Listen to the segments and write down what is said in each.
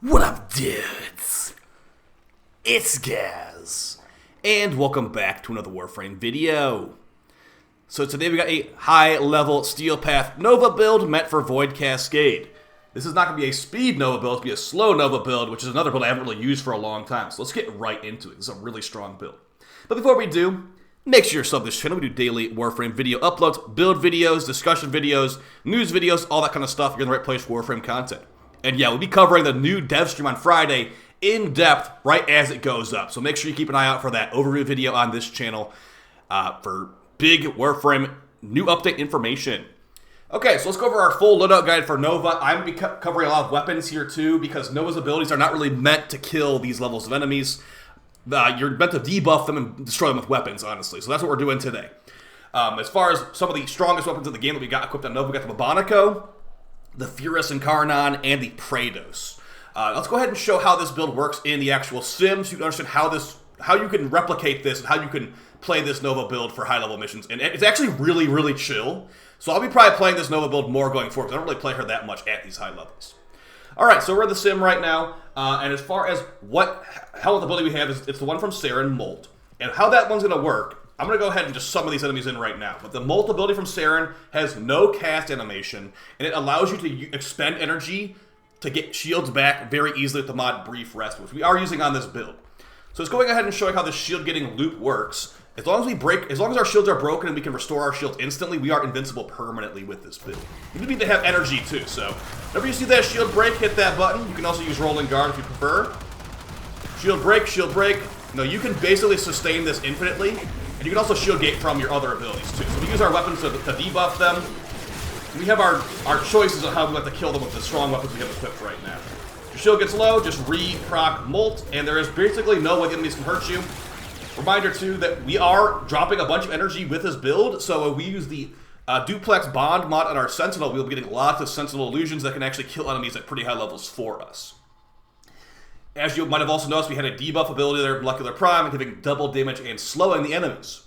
What up, dudes? It's Gaz, and welcome back to another Warframe video. So today we got a high-level Steel Path Nova build meant for Void Cascade. This is not going to be a speed Nova build, it's going to be a slow Nova build, which is another build I haven't really used for a long time. So let's get right into it. This is a really strong build. But before we do, make sure you're subbed to this channel. We do daily Warframe video uploads, build videos, discussion videos, news videos, all that kind of stuff. You're in the right place for Warframe content. And yeah, we'll be covering the new dev stream on Friday in depth right as it goes up. So make sure you keep an eye out for that overview video on this channel for big Warframe new update information. Okay, so let's go over our full loadout guide for Nova. I'm going to be covering a lot of weapons here too because Nova's abilities are not really meant to kill these levels of enemies. You're meant to debuff them and destroy them with weapons, honestly. So that's what we're doing today. As far as some of the strongest weapons in the game that we got equipped on Nova, we got the Bubonico, the Furis Incarnon, and the Praedos. Let's go ahead and show how this build works in the actual sim so you can understand how you can replicate this and how you can play this Nova build for high-level missions. And it's actually really, really chill. So I'll be probably playing this Nova build more going forward because I don't really play her that much at these high levels. Alright, so we're in the sim right now. And as far as what hell ability we have, it's the one from Saren, Molt. And how that one's going to work, I'm going to go ahead and just summon these enemies in right now. But the Molt ability from Saren has no cast animation, and it allows you to expend energy to get shields back very easily with the mod Brief Rest, which we are using on this build. So it's going ahead and showing how the shield getting loop works. As long as our shields are broken and we can restore our shields instantly, we are invincible permanently with this build. You need to have energy too, so whenever you see that shield break, hit that button. You can also use rolling guard if you prefer. Shield break, shield break. No, you can basically sustain this infinitely, and you can also shield gate from your other abilities too. So we use our weapons to debuff them. We have our choices on how we like to kill them with the strong weapons we have equipped right now. If your shield gets low, just re-proc Molt, and there is basically no way the enemies can hurt you. Reminder too that we are dropping a bunch of energy with this build, so we use the Duplex Bond mod on our Sentinel. We'll be getting lots of Sentinel illusions that can actually kill enemies at pretty high levels for us. As you might have also noticed, we had a debuff ability there, Molecular Prime, giving double damage and slowing the enemies.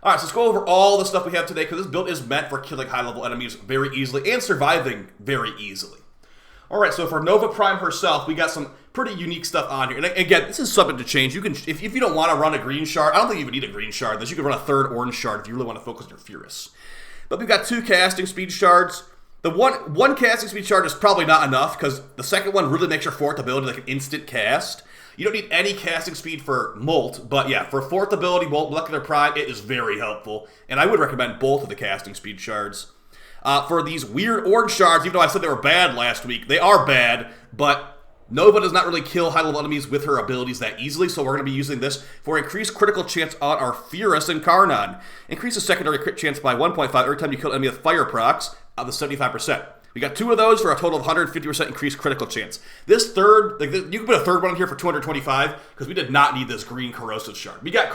Alright, so let's go over all the stuff we have today, because this build is meant for killing high-level enemies very easily and surviving very easily. Alright, so for Nova Prime herself, we got some pretty unique stuff on here. And again, this is subject to change. You can, if you don't want to run a green shard, I don't think you would need a green shard. You could run a third orange shard if you really want to focus on your Furis. But we've got 2 casting speed shards. The one casting speed shard is probably not enough, because the second one really makes your 4th ability like an instant cast. You don't need any casting speed for Molt, but yeah, for 4th ability, Molt Molecular Prime, it is very helpful. And I would recommend both of the casting speed shards. For these weird orange shards, even though I said they were bad last week, they are bad, but Nova does not really kill high-level enemies with her abilities that easily, so we're going to be using this for increased critical chance on our Furis Incarnon. Increases secondary crit chance by 1.5 every time you kill an enemy with fire procs, out of the 75%. We got 2 of those for a total of 150% increased critical chance. This third, you can put a third one in here for 225, because we did not need this green corrosive shard. We got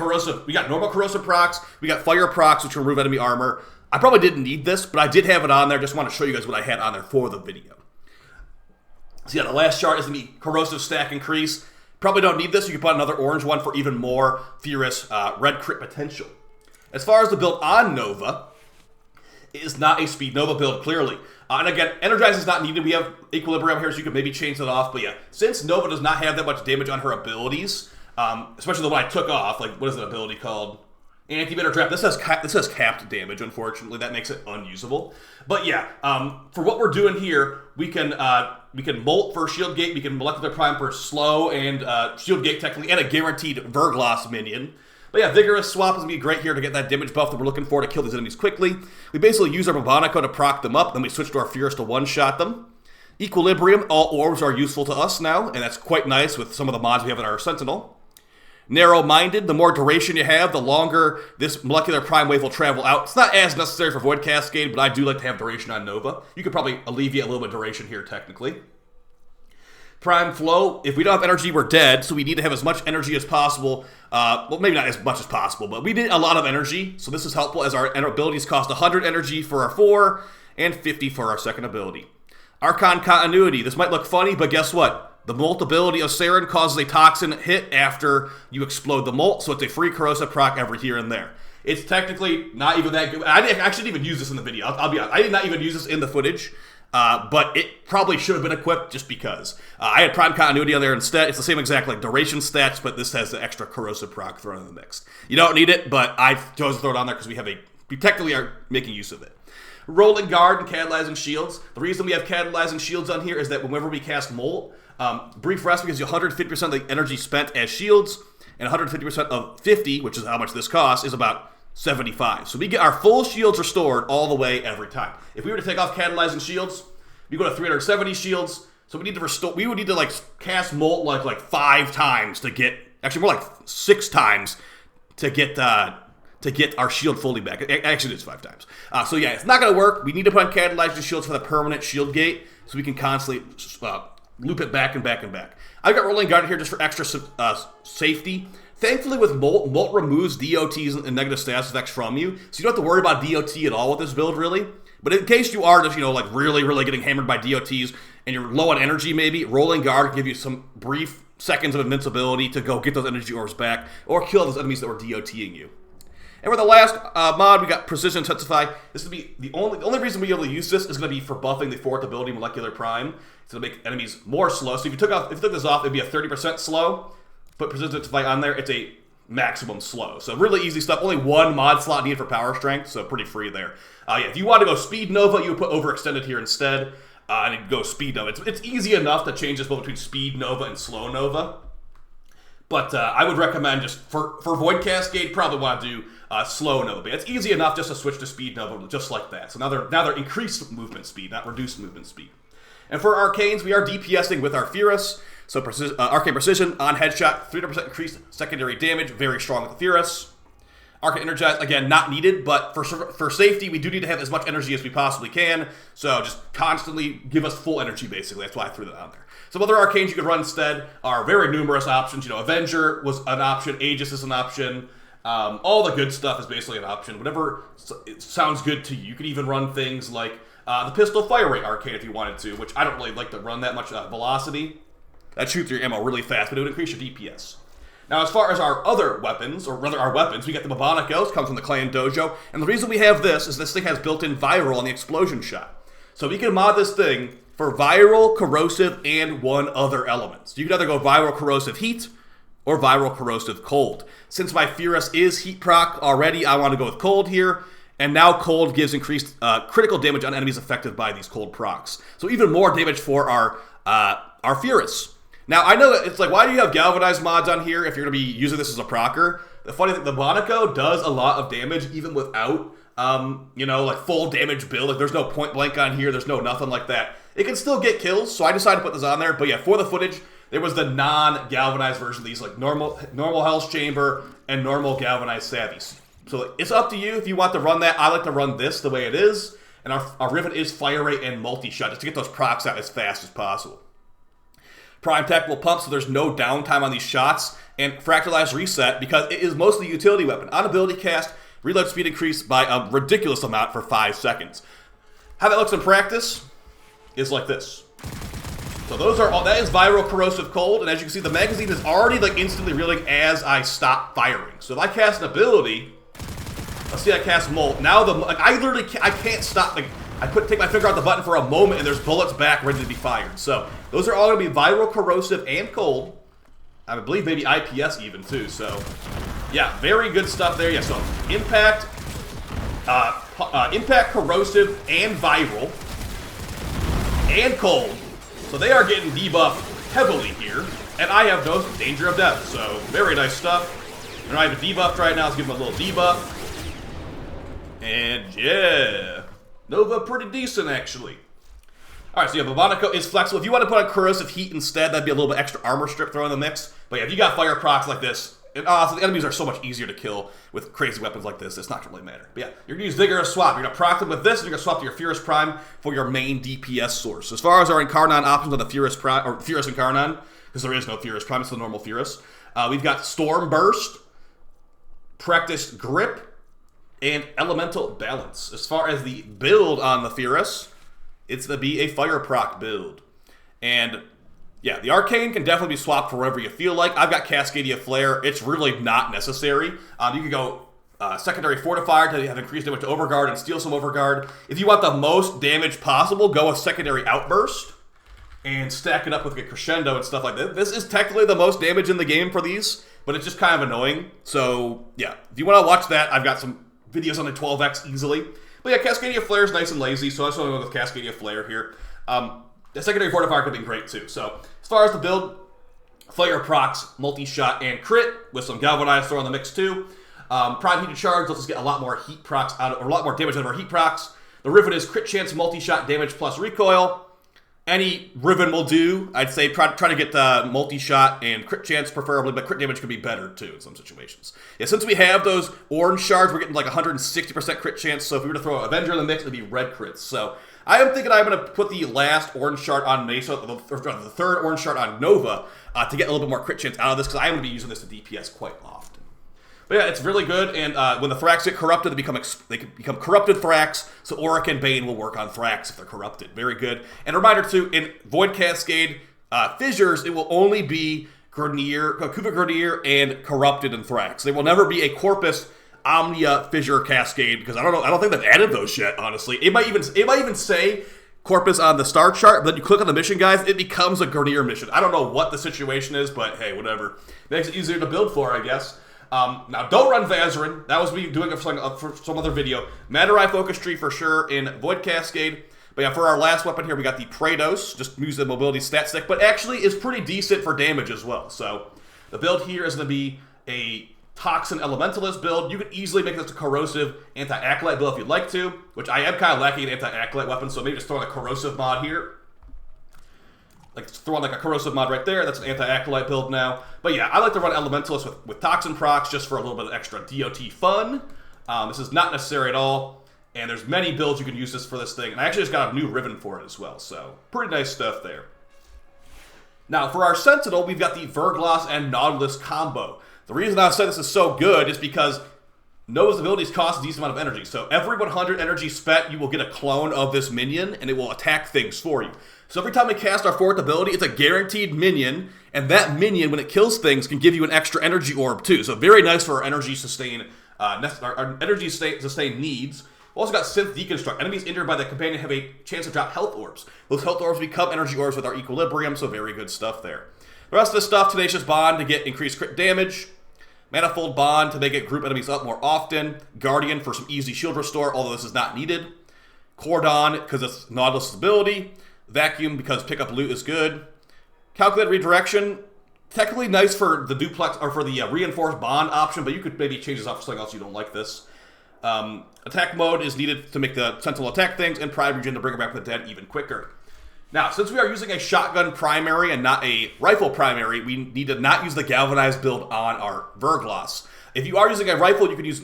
normal corrosive procs, we got fire procs, which remove enemy armor. I probably didn't need this, but I did have it on there. Just want to show you guys what I had on there for the video. So yeah, the last shard is going to be corrosive stack increase. Probably don't need this. You can put another orange one for even more Furis red crit potential. As far as the build on Nova, it is not a speed Nova build, clearly. And again, Energize is not needed. We have Equilibrium here, so you can maybe change that off. But yeah, since Nova does not have that much damage on her abilities, especially the one I took off, like, what is that ability called? Anti-Bitter Trap. This has capped damage, unfortunately. That makes it unusable. But yeah, for what we're doing here, we can Molt for Shield Gate, we can Molecular Prime for slow and Shield Gate technically, and a guaranteed Verglas minion. But yeah, Vigorous Swap is going to be great here to get that damage buff that we're looking for to kill these enemies quickly. We basically use our Bubonico to proc them up, then we switch to our Furis to one-shot them. Equilibrium, all orbs are useful to us now, and that's quite nice with some of the mods we have in our Sentinel. Narrow-minded, the more duration you have, the longer this Molecular Prime wave will travel out. It's not as necessary for Void Cascade, but I do like to have duration on Nova. You could probably alleviate a little bit of duration here, technically. Prime Flow, if we don't have energy, we're dead, so we need to have as much energy as possible. Well, maybe not as much as possible, but we need a lot of energy, so this is helpful as our abilities cost 100 energy for our 4 and 50 for our second ability. Archon Continuity, this might look funny, but guess what? The Molt ability of Saren causes a toxin hit after you explode the Molt, so it's a free corrosive proc every here and there. It's technically not even that good. I actually didn't even use this in the video. I'll be honest. I did not even use this in the footage. but it probably should have been equipped just because. I had Prime Continuity on there instead. It's the same exact like duration stats, but this has the extra corrosive proc thrown in the mix. You don't need it, but I chose to throw it on there because we technically are making use of it. Rolling Guard and Catalyzing Shields. The reason we have Catalyzing Shields on here is that whenever we cast Molt, Brief Rest gives you 150% of the energy spent as shields, and 150% of 50, which is how much this costs, is about 75. So we get our full shields restored all the way every time. If we were to take off Catalyzing Shields, we go to 370 shields. So we need to restore. We would need to like cast Molt like 5 times to get, actually more like 6 times to get our shield fully back. Actually, it's 5 times. So yeah, it's not going to work. We need to put on Catalyzing Shields for the permanent shield gate so we can constantly loop it back and back and back. I've got Rolling Guard here just for extra safety. Thankfully, with Molt removes DOTs and negative status effects from you, so you don't have to worry about DOT at all with this build, really. But in case you are just, like really, really getting hammered by DOTs and you're low on energy, maybe, Rolling Guard can give you some brief seconds of invincibility to go get those energy orbs back or kill those enemies that were DOTing you. And for the last mod, we got Precision Intensify. This will be the only reason we'll be able to use this is going to be for buffing the 4th ability, Molecular Prime. It's going to make enemies more slow. So if you took this off, it'd be a 30% slow. Put Precision Intensify on there, it's a maximum slow. So really easy stuff. Only 1 mod slot needed for power strength, so pretty free there. If you want to go Speed Nova, you would put Overextended here instead, and it'd go Speed Nova. It's easy enough to change this both between Speed Nova and Slow Nova. But I would recommend just for Void Cascade, probably want to do Slow Nova. But it's easy enough just to switch to Speed Nova, just like that. So now they're increased movement speed, not reduced movement speed. And for Arcanes, we are DPSing with our Furis. So Arcane Precision on Headshot, 300% increased secondary damage, very strong with the Furis. Arcane Energize, again, not needed, but for safety, we do need to have as much energy as we possibly can. So just constantly give us full energy, basically. That's why I threw that on there. Some other Arcanes you could run instead are very numerous options. Avenger was an option, Aegis is an option. All the good stuff is basically an option. Whatever sounds good to you. You could even run things like the Pistol Fire Rate Arcane if you wanted to, which I don't really like to run that much velocity. That shoots your ammo really fast, but it would increase your DPS. Now, as far as our other weapons, or rather our weapons, we got the Bubonico, comes from the Clan Dojo, and the reason we have this is this thing has built-in Viral on the Explosion Shot. So we can mod this thing for Viral, Corrosive, and 1 other element. So you can either go Viral Corrosive Heat, or Viral Corrosive Cold. Since my Furis is Heat proc already, I want to go with Cold here, and now Cold gives increased critical damage on enemies affected by these Cold procs. So even more damage for our Furis. Now, I know that it's like, why do you have Galvanized mods on here if you're going to be using this as a procer? The funny thing, the Bubonico does a lot of damage even without, like full damage build. Like, there's no point blank on here. There's no nothing like that. It can still get kills, so I decided to put this on there. But yeah, for the footage, there was the non-galvanized version of these, like normal Hell's Chamber and normal Galvanized Savvies. So it's up to you if you want to run that. I like to run this the way it is. And our Rivet is Fire Rate and Multi-Shot, just to get those procs out as fast as possible. Prime Tactical Pump, so there's no downtime on these shots, and Fractalized Reset, because it is mostly a utility weapon. On ability cast, reload speed increased by a ridiculous amount for 5 seconds. How that looks in practice is like this. So that is Viral Corrosive Cold, and as you can see, the magazine is already like instantly reeling as I stop firing. So if I cast an ability, let's see, I cast Molt. Now I can't stop. I take my finger off the button for a moment, and there's bullets back ready to be fired. So those are all going to be Viral, Corrosive, and Cold. I believe maybe IPS even, too. So, yeah, very good stuff there. Yeah, so Impact, Corrosive, and Viral, and Cold. So they are getting debuffed heavily here, and I have no danger of death. So very nice stuff. And I have a debuffed right now. Let's give him a little debuff. And yeah, Nova pretty decent, actually. Alright, so yeah, Bubonico is flexible. If you want to put on Corrosive Heat instead, that'd be a little bit extra armor strip thrown in the mix. But yeah, if you got fire procs like this, and so the enemies are so much easier to kill with crazy weapons like this, it's not going to really matter. But yeah, you're going to use Vigorous Swap. You're going to proc them with this, and you're going to swap to your Furis Prime for your main DPS source. As far as our Incarnon options on the Furis Prime, or Furis Incarnon, because there is no Furis Prime, it's the normal Furis. We've got Storm Burst, Practiced Grip, and Elemental Balance. As far as the build on the Furis, it's going to be a fire proc build. And yeah, the Arcane can definitely be swapped for wherever you feel like. I've got Cascadia Flare. It's really not necessary. You can go secondary fortifier to have increased damage to overguard and steal some overguard. If you want the most damage possible, go with secondary outburst and stack it up with a crescendo and stuff like that. This is technically the most damage in the game for these, but it's just kind of annoying. So yeah, if you want to watch that, I've got some videos on the 12x easily. But yeah, Cascadia Flare is nice and lazy, so I just want to go with Cascadia Flare here. The secondary fortifier could be great too. So as far as the build, Flare procs, multi-shot, and crit with some galvanized throw in the mix too. Prime Heated Shards lets us get a lot more heat procs out of, or a lot more damage out of our heat procs. The Riven is crit chance, multi-shot damage plus recoil. Any Riven will do. I'd say try to get multi-shot and crit chance preferably, but crit damage could be better too in some situations. Yeah, since we have those orange shards, we're getting like 160% crit chance, so if we were to throw Avenger in the mix, it'd be red crits. So I am thinking I'm going to put the last orange shard on Mesa, the third orange shard on Nova, to get a little bit more crit chance out of this, because I am going to be using this to DPS quite often. But yeah, it's really good, and when the Thrax get corrupted, they can become corrupted Thrax, so Auric and Bane will work on Thrax if they're corrupted. Very good. And a reminder too, in Void Cascade Fissures, it will only be Kuva Grenadier and Corrupted and Thrax. There will never be a Corpus Omnia Fissure Cascade, because I don't think they've added those yet, honestly. It might even say Corpus on the star chart, but then you click on the mission, guys, it becomes a Grenadier mission. I don't know what the situation is, but hey, whatever. Makes it easier to build for, I guess. Now, don't run Vazarin. That was me doing it for some other video. Madarai Focus Tree for sure in Void Cascade. But yeah, for our last weapon here, we got the Praedos. Just use the mobility stat stick, but actually is pretty decent for damage as well. So the build here is going to be a Toxin Elementalist build. You could easily make this a corrosive anti-acolyte build if you'd like to, which I am kind of lacking in anti-acolyte weapons, so maybe just throw in a corrosive mod here. Like throw on like a corrosive mod right there. That's an anti-acolyte build now. But yeah, I like to run Elementalist with Toxin procs just for a little bit of extra DOT fun. This is not necessary at all. And there's many builds you can use this for this thing. And I actually just got a new Riven for it as well. So pretty nice stuff there. Now for our Sentinel, we've got the Verglas and Nautilus combo. The reason I said this is so good is because Nova's abilities cost a decent amount of energy. So every 100 energy spent, you will get a clone of this minion, and it will attack things for you. So every time we cast our fourth ability, it's a guaranteed minion, and that minion, when it kills things, can give you an extra energy orb too. So very nice for our energy sustain, our energy sustain needs. We also got Synth Deconstruct. Enemies injured by the companion have a chance to drop health orbs. Those health orbs become energy orbs with our equilibrium, so very good stuff there. The rest of this stuff, Tenacious Bond to get increased crit damage. Manifold Bond to make it group enemies up more often. Guardian for some easy shield restore, although this is not needed. Cordon because it's Nautilus' ability. Vacuum because pick up loot is good. Calculated Redirection, technically nice for the duplex or for the reinforced bond option, but you could maybe change this up for something else you don't like this. Attack mode is needed to make the Sentinel attack things, and Pride Regen to bring it back from the dead even quicker. Now, since we are using a shotgun primary and not a rifle primary, we need to not use the galvanized build on our Verglas. If you are using a rifle, you can use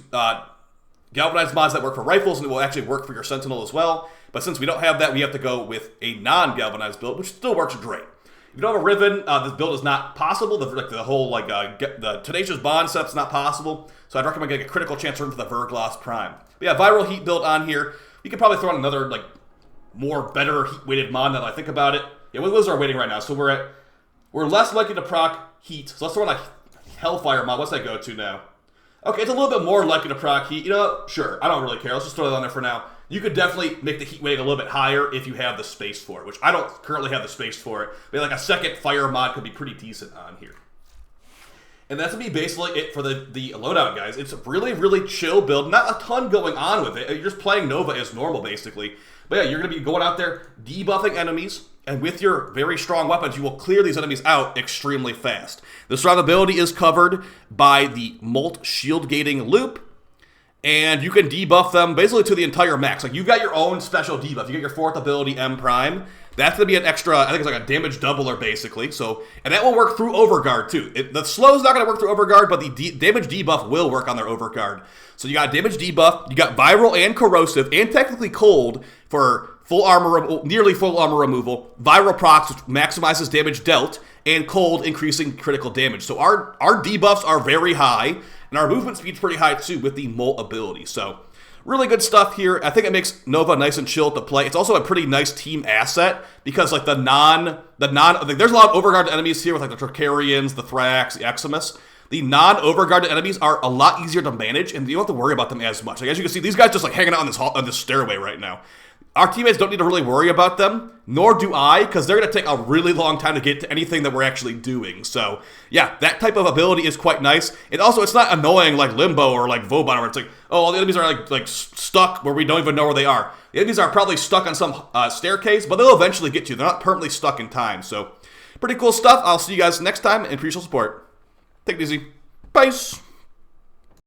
galvanized mods that work for rifles, and it will actually work for your Sentinel as well. But since we don't have that, we have to go with a non-galvanized build, which still works great. If you don't have a Riven, this build is not possible. The Tenacious Bond setup's not possible. So I'd recommend getting a critical chance run for the Verglas Prime. But yeah, Viral Heat build on here. We could probably throw in another more better heat-weighted mod now that I think about it. Yeah, what is our weighting right now? So we're less likely to proc heat. So let's throw in a Hellfire mod. What's that go to now? Okay, it's a little bit more likely to proc heat. You know, sure, I don't really care. Let's just throw that on there for now. You could definitely make the heat weighting a little bit higher if you have the space for it, which I don't currently have the space for it. But like a second fire mod could be pretty decent on here. And that's going to be basically it for the loadout, guys. It's a really, really chill build. Not a ton going on with it. You're just playing Nova as normal, basically. But yeah, you're going to be going out there, debuffing enemies, and with your very strong weapons, you will clear these enemies out extremely fast. The survivability is covered by the Molt shield gating loop, and you can debuff them basically to the entire max. Like, you've got your own special debuff. You get your fourth ability, M Prime. That's going to be an extra, I think it's like a damage doubler, basically. So, and that will work through Overguard, too. The slow is not going to work through Overguard, but the damage debuff will work on their Overguard. So you got damage debuff, you got viral and corrosive, and technically cold for full armor, nearly full armor removal. Viral procs, which maximizes damage dealt, and cold, increasing critical damage. So our debuffs are very high, and our movement speed's pretty high, too, with the Molt ability. So really good stuff here. I think it makes Nova nice and chill to play. It's also a pretty nice team asset because like there's a lot of Overguard enemies here with like the Tricarians, the Thrax, the Eximus. the non-overguarded enemies are a lot easier to manage, and you don't have to worry about them as much. Like, as you can see, these guys just like hanging out on this stairway right now. Our teammates don't need to really worry about them, nor do I, because they're going to take a really long time to get to anything that we're actually doing. So, yeah, that type of ability is quite nice. And also, it's not annoying like Limbo or like Vobot, where it's like, oh, all the enemies are like stuck where we don't even know where they are. The enemies are probably stuck on some staircase, but they'll eventually get you. They're not permanently stuck in time. So, pretty cool stuff. I'll see you guys next time, and appreciate your support. Take it easy. Peace.